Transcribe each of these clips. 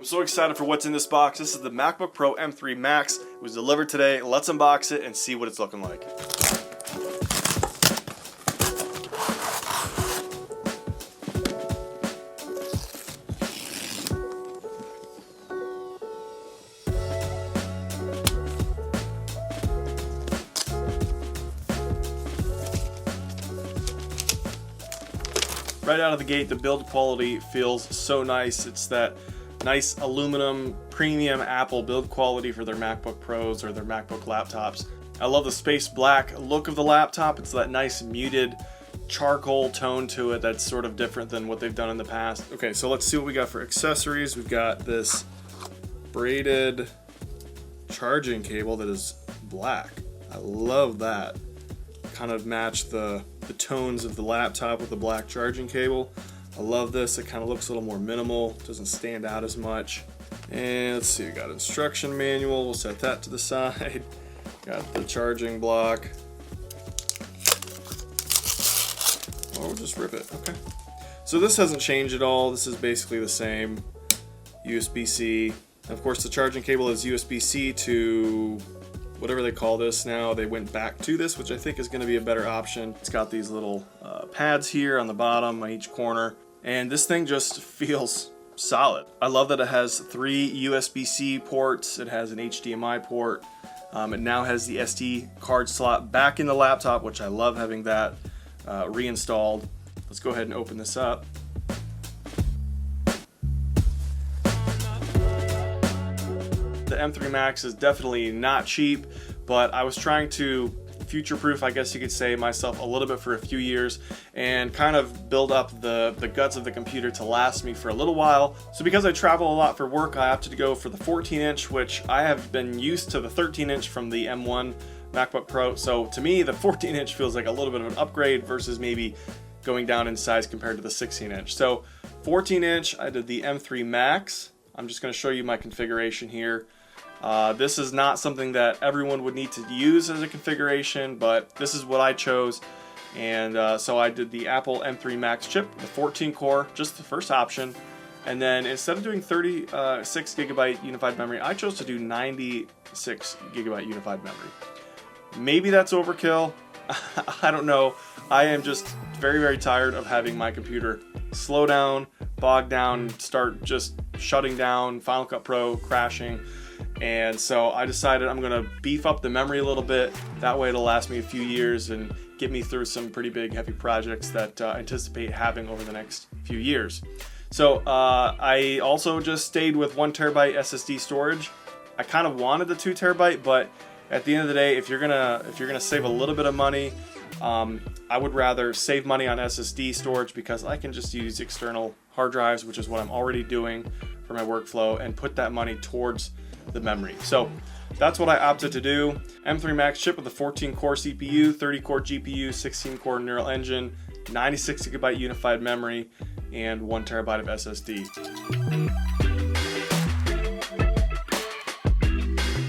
so excited for what's in this box. This is the MacBook Pro M3 Max. It was delivered today. Let's unbox it and see what it's looking like. Right out of the gate, the build quality feels so nice. It's that nice aluminum premium Apple build quality for their MacBook Pros or their MacBook laptops. I love the space black look of the laptop. It's that nice muted charcoal tone to it that's sort of different than what they've done in the past. Okay, so let's see what we got for accessories. We've got this braided charging cable that is black. I love that. Kind of match the tones of the laptop with the black charging cable. I love this. It kind of looks a little more minimal, doesn't stand out as much. And let's see, we got instruction manual. We'll set that to the side. Got the charging block. Oh, we'll just rip it. Okay. So this hasn't changed at all. This is basically the same. USB-C. Of course, the charging cable is USB-C to whatever they call this now. They went back to this, which I think is going to be a better option. It's got these little pads here on the bottom on each corner, and this thing just feels solid. I love that it has 3 USB-C ports. It has an HDMI port. It now has the SD card slot back in the laptop, which I love having that reinstalled. Let's go ahead and open this up. The M3 Max is definitely not cheap, but I was trying to future-proof, I guess you could say, myself a little bit for a few years and kind of build up the guts of the computer to last me for a little while. So because I travel a lot for work, I opted to go for the 14-inch, which I have been used to the 13-inch from the M1 MacBook Pro. So to me, the 14-inch feels like a little bit of an upgrade versus maybe going down in size compared to the 16-inch. So 14-inch, I did the M3 Max. I'm just going to show you my configuration here. This is not something that everyone would need to use as a configuration, but this is what I chose. And so I did the Apple M3 Max chip, the 14 core, just the first option. And then instead of doing 36 gigabyte unified memory, I chose to do 96 gigabyte unified memory. Maybe that's overkill. I don't know. I am just very, very tired of having my computer slow down, bog down, start just shutting down, Final Cut Pro crashing. And so I decided I'm going to beef up the memory a little bit. That way it'll last me a few years and get me through some pretty big heavy projects that I anticipate having over the next few years. So I also just stayed with 1 terabyte SSD storage. I kind of wanted the 2 terabyte, but at the end of the day, if you're gonna save a little bit of money, I would rather save money on SSD storage because I can just use external hard drives, which is what I'm already doing for my workflow, and put that money towards the memory. So that's what I opted to do. M3 Max chip with a 14 core CPU, 30 core GPU, 16 core neural engine, 96 gigabyte unified memory, and 1 terabyte of SSD.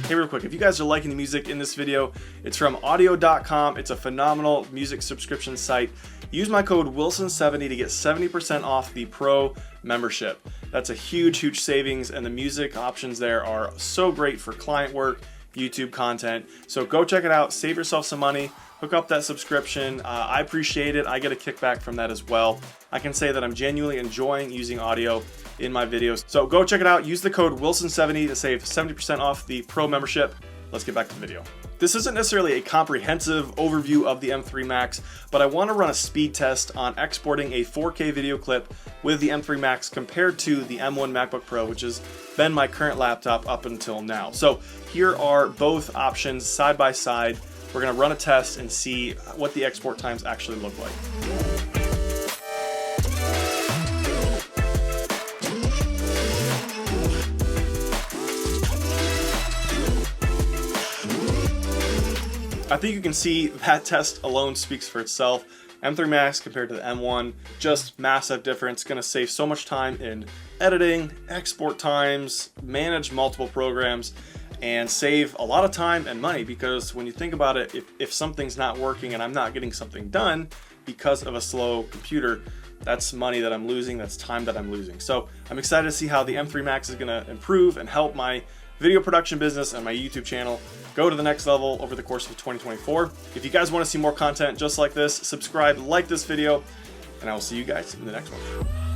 Hey, real quick, if you guys are liking the music in this video, it's from audio.com. It's a phenomenal music subscription site. Use my code Wilson70 to get 70% off the Pro membership. That's a huge, huge savings, and the music options there are so great for client work, YouTube content. So go check it out, save yourself some money, hook up that subscription. I appreciate it. I get a kickback from that as well. I can say that I'm genuinely enjoying using audio in my videos. So go check it out. Use the code Wilson70 to save 70% off the Pro membership. Let's get back to the video. This isn't necessarily a comprehensive overview of the M3 Max, but I want to run a speed test on exporting a 4K video clip with the M3 Max compared to the M1 MacBook Pro, which has been my current laptop up until now. So here are both options side by side. We're going to run a test and see what the export times actually look like. I think you can see that test alone speaks for itself. M3 Max compared to the M1, just massive difference. Going to save so much time in editing, export times, manage multiple programs, and save a lot of time and money, because when you think about it, if something's not working and I'm not getting something done because of a slow computer, that's money that I'm losing, that's time that I'm losing. So I'm excited to see how the M3 Max is gonna improve and help my video production business and my YouTube channel go to the next level over the course of 2024. If you guys wanna see more content just like this, subscribe, like this video, and I will see you guys in the next one.